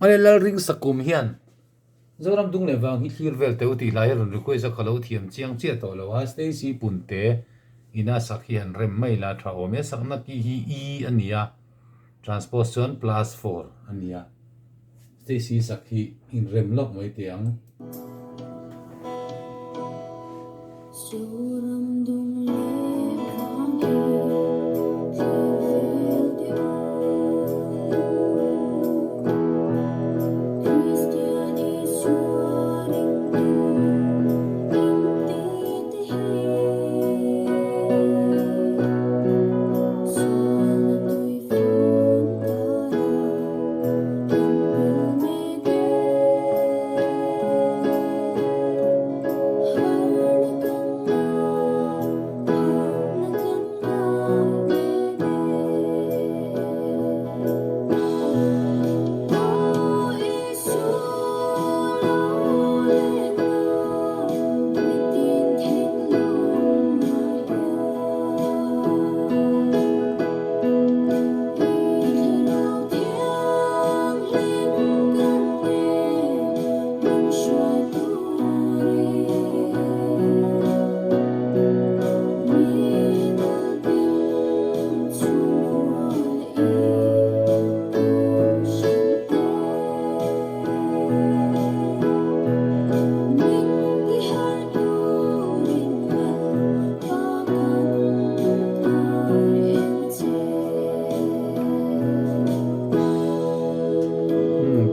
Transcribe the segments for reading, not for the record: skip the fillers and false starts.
anh lal ring sakum hian zoram dung le wang hi thlir vel teu ti lai ron request za khalo thiam chiang che to lo ha Stacy punte ina sakhian rem mai la tha ome sakna ki hi e ania transposition plus 4 ania Stacy sakhi in rem lok mai tiang Zoram dung le wang hi thlir vel teu Christian Isua ring tu in ti te hi Sana tui phun ta ra me ge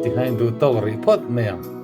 ti hai du to ri phot me ang